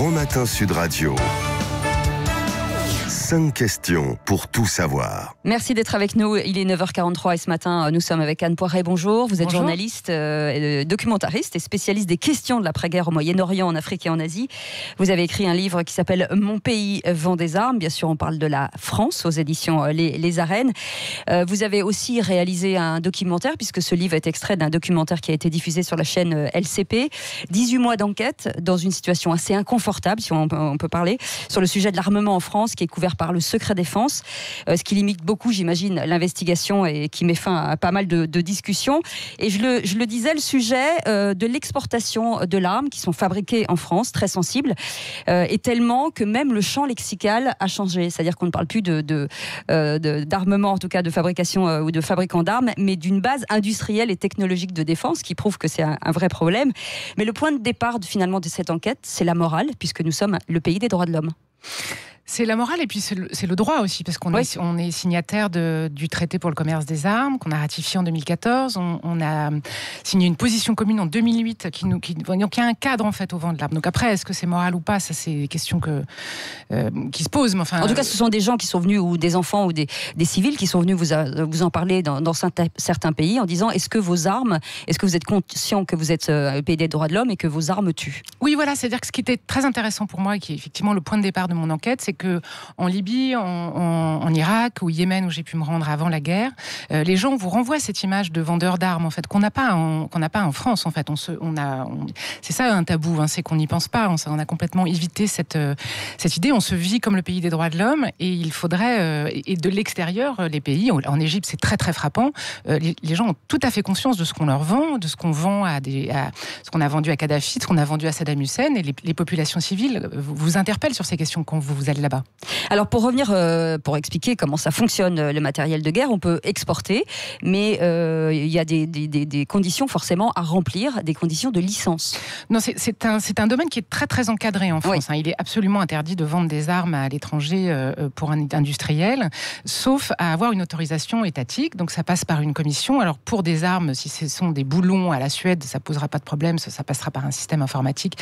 Grand Matin Sud Radio. 5 questions pour tout savoir. Merci d'être avec nous. Il est 9h43 et ce matin, nous sommes avec Anne Poiret. Bonjour. Vous êtes journaliste, documentariste et spécialiste des questions de l'après-guerre au Moyen-Orient, en Afrique et en Asie. Vous avez écrit un livre qui s'appelle « Mon pays vend des armes ». Bien sûr, on parle de la France aux éditions Les Arènes. Vous avez aussi réalisé un documentaire, puisque ce livre est extrait d'un documentaire qui a été diffusé sur la chaîne LCP. 18 mois d'enquête dans une situation assez inconfortable, si on peut parler, sur le sujet de l'armement en France, qui est couvert par le secret défense, ce qui limite beaucoup, j'imagine, l'investigation et qui met fin à pas mal de discussions. Et je le disais, le sujet de l'exportation de l'arme qui sont fabriquées en France, très sensible, est tellement que même le champ lexical a changé. C'est-à-dire qu'on ne parle plus d'armement, en tout cas de fabrication ou de fabricants d'armes, mais d'une base industrielle et technologique de défense qui prouve que c'est un vrai problème. Mais le point de départ finalement de cette enquête, c'est la morale, puisque nous sommes le pays des droits de l'homme. C'est la morale et puis c'est le droit aussi, parce qu'on est signataire du traité pour le commerce des armes, qu'on a ratifié en 2014. On a signé une position commune en 2008 donc il y a un cadre en fait au vent de l'arme. Donc après, est-ce que c'est moral ou pas, ça c'est des questions qui se posent. Mais enfin, en tout cas, ce sont des gens qui sont venus, ou des enfants ou des civils qui sont venus vous en parler dans certains pays en disant est-ce que vos armes, est-ce que vous êtes conscient que vous êtes le pays des droits de l'homme et que vos armes tuent? Oui, voilà, c'est-à-dire que ce qui était très intéressant pour moi et qui est effectivement le point de départ de mon enquête, c'est que en Libye, en Irak ou Yémen, où j'ai pu me rendre avant la guerre, les gens vous renvoient cette image de vendeur d'armes en fait qu'on n'a pas en France en fait. C'est ça un tabou, hein, c'est qu'on n'y pense pas. On a complètement évité cette idée. On se vit comme le pays des droits de l'homme et il faudrait et de l'extérieur, les pays en Égypte, c'est très très frappant. Les gens ont tout à fait conscience de ce qu'on leur vend, de ce qu'on vend ce qu'on a vendu à Kadhafi, ce qu'on a vendu à Saddam Hussein, et les populations civiles vous interpellent sur ces questions quand vous allez là-bas. Alors pour revenir, pour expliquer comment ça fonctionne le matériel de guerre, on peut exporter, mais il y a des conditions forcément à remplir, des conditions de licence. Non, c'est un domaine qui est très très encadré en France. Oui. Il est absolument interdit de vendre des armes à l'étranger pour un industriel, sauf à avoir une autorisation étatique. Donc ça passe par une commission. Alors pour des armes, si ce sont des boulons à la Suède, ça posera pas de problème, ça passera par un système informatique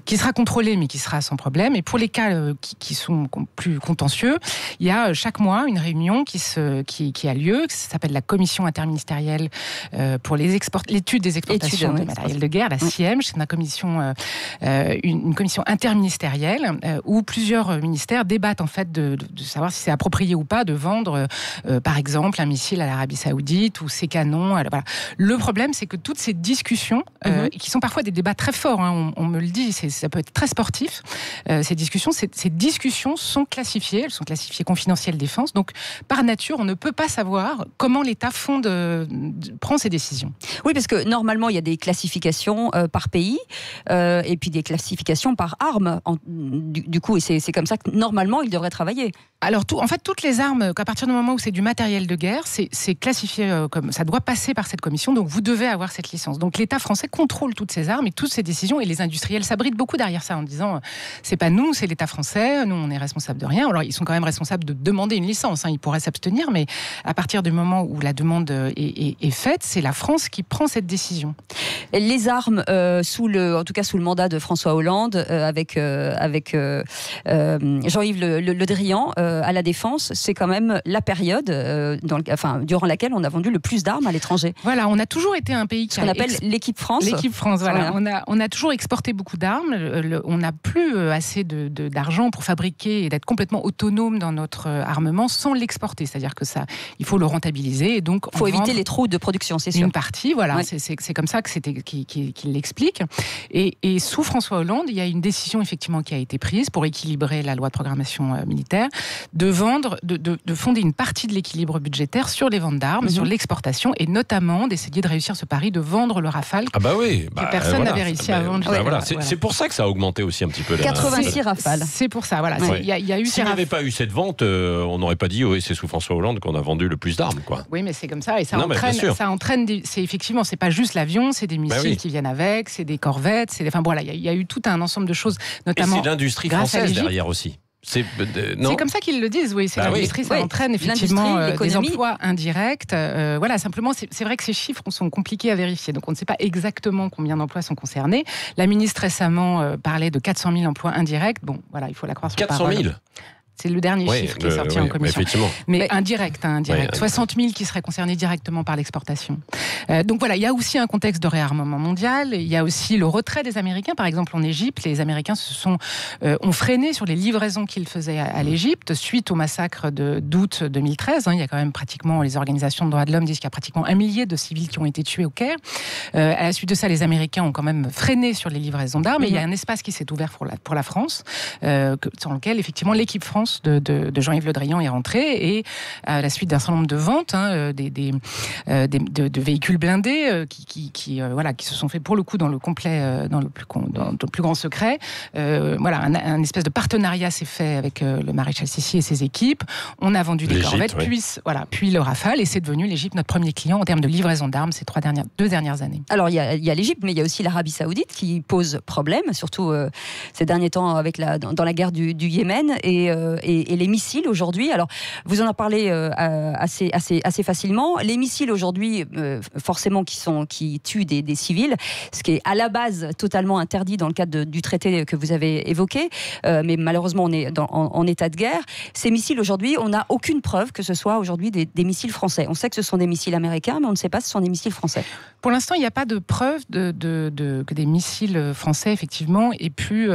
qui sera contrôlé, mais qui sera sans problème. Et pour les cas qui sont plus contentieux, il y a chaque mois une réunion qui a lieu, qui s'appelle la commission interministérielle pour l'étude des exportations de matériel de guerre, la CIEM. C'est une commission interministérielle où plusieurs ministères débattent en fait de savoir si c'est approprié ou pas de vendre par exemple un missile à l'Arabie Saoudite ou ses canons. Voilà. Le problème, c'est que toutes ces discussions, qui sont parfois des débats très forts, hein, on me le dit, ça peut être très sportif, ces discussions sont classifiées, elles sont classifiées confidentielles défense, donc par nature on ne peut pas savoir comment l'État prend ses décisions. Oui, parce que normalement il y a des classifications par pays et puis des classifications par armes du coup, et c'est comme ça que normalement il devrait travailler. Alors en fait toutes les armes, à partir du moment où c'est du matériel de guerre, c'est classifié comme ça doit passer par cette commission, donc vous devez avoir cette licence. Donc l'État français contrôle toutes ces armes et toutes ces décisions, et les industriels s'abritent beaucoup derrière ça en disant c'est pas nous, c'est l'État français, nous on est responsable de rien. Alors ils sont quand même responsables de demander une licence, hein, ils pourraient s'abstenir, mais à partir du moment où la demande est faite, c'est la France qui prend cette décision. Les armes, en tout cas sous le mandat de François Hollande, avec Jean-Yves Le Drian, à la Défense, c'est quand même la période durant laquelle on a vendu le plus d'armes à l'étranger. Voilà, on a toujours été un pays qu'on appelle l'équipe France. L'équipe France, voilà. On a toujours exporté beaucoup d'armes. On n'a plus assez d'argent pour fabriquer et d'être complètement autonome dans notre armement sans l'exporter. C'est-à-dire que il faut le rentabiliser et donc il faut éviter les trous de production, c'est sûr. Une partie, voilà. Oui. C'est comme ça qu'il l'explique. Et sous François Hollande, il y a une décision effectivement qui a été prise pour équilibrer la loi de programmation militaire, de fonder une partie de l'équilibre budgétaire sur les ventes d'armes, sur l'exportation, et notamment d'essayer de réussir ce pari de vendre le Rafale que personne n'avait réussi à vendre. C'est pour ça que ça a augmenté aussi un petit peu. 86 Rafales. C'est pour ça, voilà. Ouais. S'il n'y avait pas eu cette vente, on n'aurait pas dit c'est sous François Hollande qu'on a vendu le plus d'armes, quoi. Oui, mais c'est comme ça, et ça entraîne effectivement, c'est pas juste l'avion, c'est des missiles qui viennent avec, c'est des corvettes, il y a eu tout un ensemble de choses, notamment. Et c'est l'industrie française derrière aussi. C'est comme ça qu'ils le disent, oui. C'est l'industrie, ça entraîne effectivement des emplois indirects. Voilà, simplement, c'est vrai que ces chiffres sont compliqués à vérifier. Donc, on ne sait pas exactement combien d'emplois sont concernés. La ministre récemment parlait de 400 000 emplois indirects. Bon, voilà, il faut la croire sur 400 000 parole. C'est le dernier chiffre qui est sorti en commission. Mais indirect. 60 000 qui seraient concernés directement par l'exportation. Donc voilà, il y a aussi un contexte de réarmement mondial. Il y a aussi le retrait des Américains. Par exemple, en Égypte, les Américains ont freiné sur les livraisons qu'ils faisaient à l'Égypte suite au massacre d'août 2013. Il y a quand même pratiquement, les organisations de droits de l'homme disent qu'il y a pratiquement 1 millier de civils qui ont été tués au Caire. À la suite de ça, les Américains ont quand même freiné sur les livraisons d'armes. Et il y a un espace qui s'est ouvert pour la France, sur lequel, effectivement, l'équipe France de Jean-Yves Le Drian est rentré, et à la suite d'un certain nombre de ventes de véhicules blindés qui se sont faits pour le coup dans le plus grand secret. Un espèce de partenariat s'est fait avec le maréchal Sissi et ses équipes. On a vendu des corvettes, puis le Rafale, et c'est devenu l'Égypte notre premier client en termes de livraison d'armes ces 2 dernières années. Alors il y a l'Égypte, mais il y a aussi l'Arabie Saoudite qui pose problème, surtout ces derniers temps dans la guerre du Yémen et les missiles aujourd'hui. Alors, vous en parlez assez facilement. Les missiles aujourd'hui, forcément, qui tuent des civils, ce qui est à la base totalement interdit dans le cadre du traité que vous avez évoqué. Mais malheureusement, on est en état de guerre. Ces missiles aujourd'hui, on n'a aucune preuve que ce soit aujourd'hui des missiles français. On sait que ce sont des missiles américains, mais on ne sait pas si ce sont des missiles français. Pour l'instant, il n'y a pas de preuve que des missiles français, effectivement, aient pu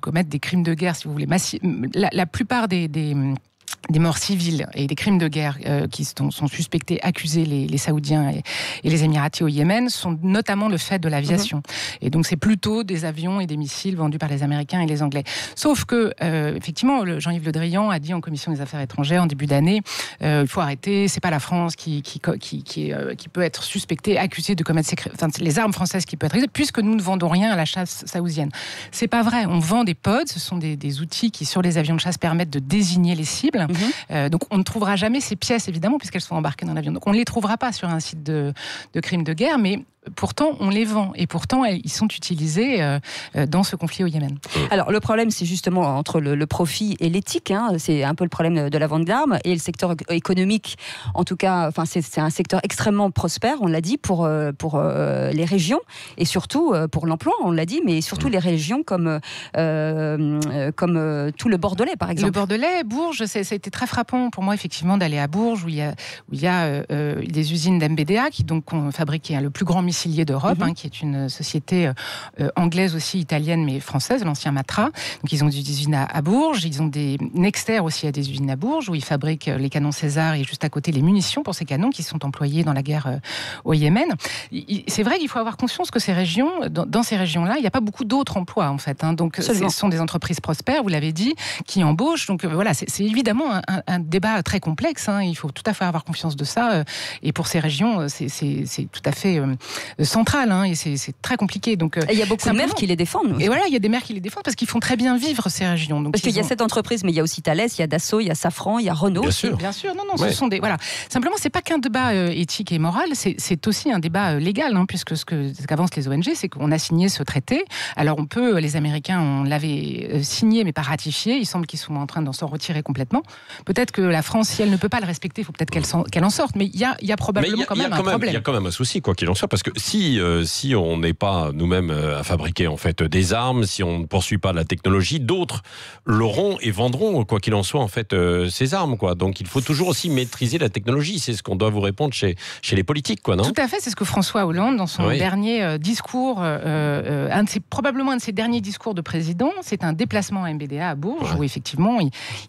commettre des crimes de guerre, si vous voulez. La plupart des morts civiles et des crimes de guerre qui sont suspectés, accusés, les Saoudiens et les Émiratis au Yémen, sont notamment le fait de l'aviation. Et donc c'est plutôt des avions et des missiles vendus par les Américains et les Anglais. Sauf que, effectivement, Jean-Yves Le Drian a dit en commission des affaires étrangères en début d'année, il faut arrêter, c'est pas la France qui peut être suspectée, accusée de commettre ces crimes, enfin les armes françaises qui peuvent être accusées, puisque nous ne vendons rien à la chasse saoudienne. C'est pas vrai, on vend des pods, ce sont des outils qui sur les avions de chasse permettent de désigner les cibles. Donc on ne trouvera jamais ces pièces, évidemment, puisqu'elles sont embarquées dans l'avion. Donc on ne les trouvera pas sur un site de crimes de guerre, mais pourtant on les vend, et pourtant ils sont utilisés dans ce conflit au Yémen. Alors le problème, c'est justement entre le profit et l'éthique, c'est un peu le problème de la vente d'armes, et le secteur économique, en tout cas, enfin c'est un secteur extrêmement prospère, on l'a dit, pour les régions, et surtout pour l'emploi, on l'a dit, mais surtout les régions comme tout le Bordelais, par exemple. Le Bordelais, Bourges, ça a été très frappant pour moi, effectivement, d'aller à Bourges, où il y a des usines d'MBDA qui donc ont fabriqué le plus grand missilier d'Europe, qui est une société anglaise aussi, italienne, mais française, l'ancien Matra. Donc ils ont des usines à Bourges, ils ont des Nexter aussi à des usines à Bourges, où ils fabriquent les canons César et juste à côté les munitions pour ces canons qui sont employés dans la guerre au Yémen. C'est vrai qu'il faut avoir conscience que ces régions, dans ces régions-là, il n'y a pas beaucoup d'autres emplois, en fait. Donc ce sont des entreprises prospères, vous l'avez dit, qui embauchent. Donc voilà, c'est évidemment un débat très complexe. Il faut tout à fait avoir confiance de ça. Et pour ces régions, c'est tout à fait central, et c'est très compliqué. Donc, il y a beaucoup de maires qui les défendent. Et voilà, il y a des maires qui les défendent parce qu'ils font très bien vivre ces régions. Donc, parce qu'il y a cette entreprise, mais il y a aussi Thales, il y a Dassault, il y a Safran, il y a Renault. Bien sûr. Non, ce sont des voilà. Simplement, c'est pas qu'un débat éthique et moral, c'est aussi un débat légal, puisque ce qu'avancent les ONG, c'est qu'on a signé ce traité. Alors les Américains, on l'avait signé mais pas ratifié. Il semble qu'ils sont en train d'en s'en retirer complètement. Peut-être que la France, si elle ne peut pas le respecter, il faut peut-être qu'elle en sorte. Mais il y a probablement quand même un problème. Il y a quand même un souci, quoi qu'il en soit, parce que si on n'est pas nous-mêmes à fabriquer en fait des armes, si on ne poursuit pas la technologie, d'autres l'auront et vendront, quoi qu'il en soit, en fait, ces armes, quoi. Donc il faut toujours aussi maîtriser la technologie. C'est ce qu'on doit vous répondre chez les politiques, quoi, non ? Tout à fait. C'est ce que François Hollande, dans son dernier discours, probablement un de ses derniers discours de président, c'est un déplacement à MBDA à Bourges, où effectivement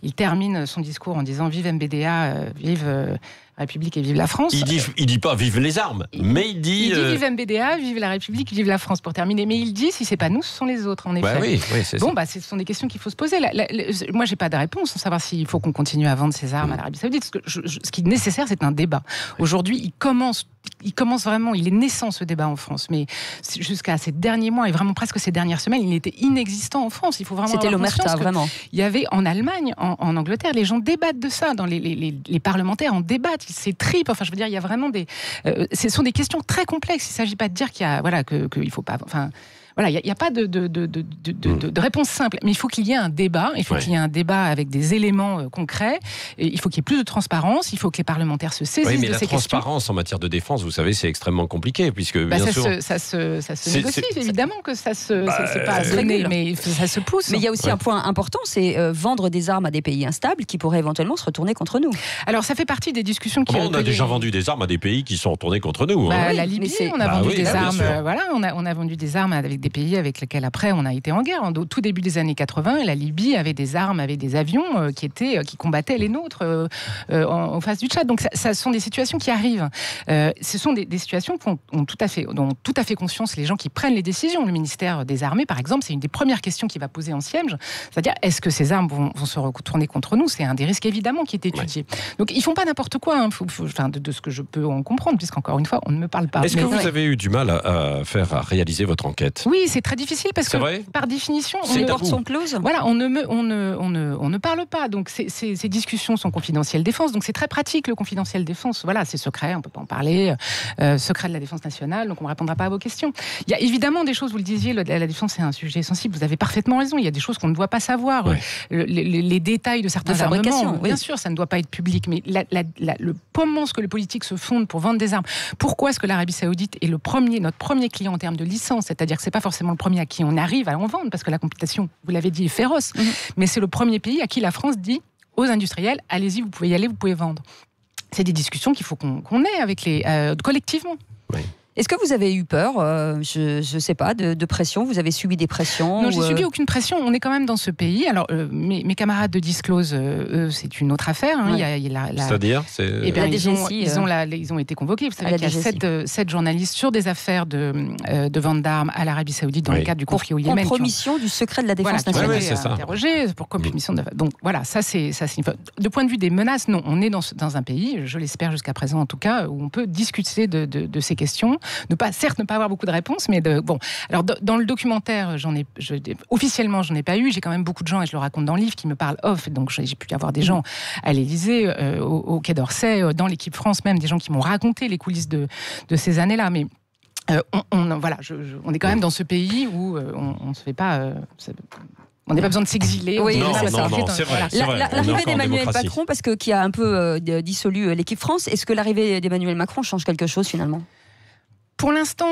il termine son discours en disant vive MBDA, vive la République et vive la France. Il dit pas vive les armes, mais il dit vive MBDA, vive la République, vive la France, pour terminer. Mais il dit si c'est pas nous, ce sont les autres, en effet. Oui, c'est ça. Ce sont des questions qu'il faut se poser. Moi, j'ai pas de réponse sans savoir s'il faut qu'on continue à vendre ces armes à l'Arabie Saoudite. Ce qui est nécessaire, c'est un débat. Aujourd'hui, il commence vraiment, il est naissant ce débat en France, mais jusqu'à ces derniers mois et vraiment presque ces dernières semaines, il était inexistant en France. Il faut vraiment C'était avoir conscience que vraiment. Il y avait en Allemagne, en Angleterre, les gens débattent de ça, dans les parlementaires en débattent, c'est tripes. Enfin, je veux dire, il y a vraiment ce sont des questions très complexes. Il ne s'agit pas de dire qu'il y a, qu'il faut pas. voilà, il n'y a pas de réponse simple, mais il faut qu'il y ait un débat, il faut qu'il y ait un débat avec des éléments concrets, et il faut qu'il y ait plus de transparence, il faut que les parlementaires se saisissent de ces questions. Mais la transparence en matière de défense, vous savez, c'est extrêmement compliqué, puisque ça se négocie, évidemment que c'est pas donné, mais ça se pousse. Mais il y a aussi un point important, c'est vendre des armes à des pays instables qui pourraient éventuellement se retourner contre nous. Alors ça fait partie des discussions qui... on a déjà vendu des armes à des pays qui sont retournés contre nous. La Libye, on a vendu des armes. On a vendu des armes avec des pays avec lesquels après on a été en guerre. Au tout début des années 80, la Libye avait des armes, avait des avions qui combattaient les nôtres en face du Tchad. Donc ça sont des situations qui arrivent. Ce sont des situations dont ont tout à fait conscience les gens qui prennent les décisions. Le ministère des Armées, par exemple, c'est une des premières questions qu'il va poser en siège. C'est-à-dire, est-ce que ces armes vont se retourner contre nous? C'est un des risques évidemment qui est étudié. Donc ils font pas n'importe quoi. De ce que je peux en comprendre, puisqu'encore une fois, on ne me parle pas. Est-ce que vous avez eu du mal à réaliser votre enquête? Oui, c'est très difficile parce que par définition, les portes sont closes. Voilà, on ne parle pas. Donc ces discussions sont confidentielles défense. Donc c'est très pratique le confidentiel défense. Voilà, c'est secret, on peut pas en parler. Secret de la défense nationale, donc on ne répondra pas à vos questions. Il y a évidemment des choses, vous le disiez, la défense c'est un sujet sensible. Vous avez parfaitement raison. Il y a des choses qu'on ne doit pas savoir. Ouais. Les détails de certains armements, bien sûr, ça ne doit pas être public. Mais comment est-ce que les politiques se fondent pour vendre des armes? Pourquoi est-ce que l'Arabie Saoudite est notre premier client en termes de licence? C'est-à-dire que c'est pas forcément le premier à qui on arrive à en vendre, parce que la compétition, vous l'avez dit, est féroce. Mais c'est le premier pays à qui la France dit aux industriels, allez-y, vous pouvez y aller, vous pouvez vendre. C'est des discussions qu'il faut qu'on ait avec collectivement. Oui. Est-ce que vous avez eu peur, je ne sais pas, de pression? Vous avez subi des pressions? Non, j'ai subi aucune pression. On est quand même dans ce pays. Alors, mes camarades de Disclose, eux, c'est une autre affaire. Hein. Ouais. C'est-à-dire ils ont été convoqués. Vous savez qu'il y a 7 journalistes sur des affaires de vente d'armes à l'Arabie Saoudite dans le cadre du conflit au Yémen. Compromission du secret de la défense nationale. Qui ont été interrogés pour compromission. Donc voilà, ça c'est de point de vue des menaces, non. On est dans un pays, je l'espère jusqu'à présent en tout cas, où on peut discuter de ces questions. Certes, ne pas avoir beaucoup de réponses, mais bon. Alors, dans le documentaire, officiellement, j'en ai pas eu. J'ai quand même beaucoup de gens, et je le raconte dans le livre, qui me parlent off. Donc, j'ai pu avoir des gens à l'Élysée, au Quai d'Orsay, dans l'équipe France même, des gens qui m'ont raconté les coulisses de ces années-là. Mais on est quand même dans ce pays où on ne se fait pas. On n'a pas besoin de s'exiler. Oui, non, c'est vrai. L'arrivée d'Emmanuel Macron, parce que qui a un peu dissolu l'équipe France, est-ce que l'arrivée d'Emmanuel Macron change quelque chose finalement? Pour l'instant,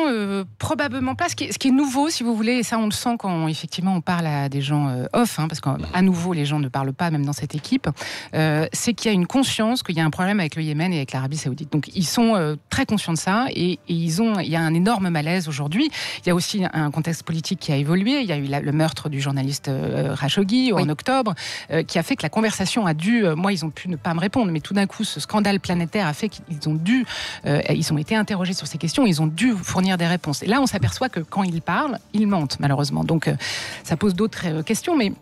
probablement pas. Ce qui est nouveau, si vous voulez, et ça on le sent quand effectivement on parle à des gens off, parce qu'à nouveau les gens ne parlent pas, même dans cette équipe, c'est qu'il y a une conscience qu'il y a un problème avec le Yémen et avec l'Arabie Saoudite. Donc ils sont très conscients de ça et il y a un énorme malaise aujourd'hui. Il y a aussi un contexte politique qui a évolué. Il y a eu le meurtre du journaliste Khashoggi en octobre, qui a fait que la conversation a dû. Moi, ils ont pu ne pas me répondre, mais tout d'un coup, ce scandale planétaire a fait qu'ils ont été interrogés sur ces questions. Ils ont dû fournir des réponses. Et là, on s'aperçoit que quand ils parlent, ils mentent, malheureusement. Donc, ça pose d'autres questions, mais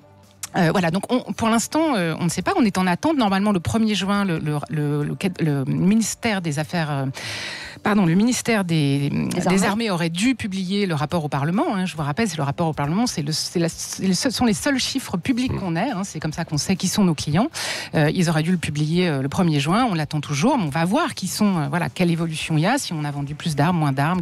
voilà, donc pour l'instant, on ne sait pas. On est en attente. Normalement, le 1er juin, le ministère des Affaires... le ministère des Armées aurait dû publier le rapport au Parlement. Je vous rappelle, c'est le rapport au Parlement, ce sont les seuls chiffres publics qu'on ait. C'est comme ça qu'on sait qui sont nos clients. Ils auraient dû le publier le 1er juin. On l'attend toujours, mais on va voir quelle évolution il y a, si on a vendu plus d'armes, moins d'armes,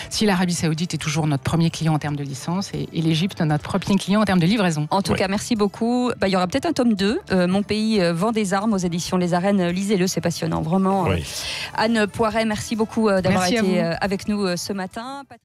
si l'Arabie Saoudite est toujours notre premier client en termes de licence et l'Égypte notre premier client en termes de livraison. En tout cas, merci beaucoup. Il y aura peut-être un tome 2. Mon pays vend des armes aux éditions Les Arènes. Lisez-le, c'est passionnant, vraiment. Oui. Anne Poiret, merci beaucoup d'avoir été avec nous ce matin.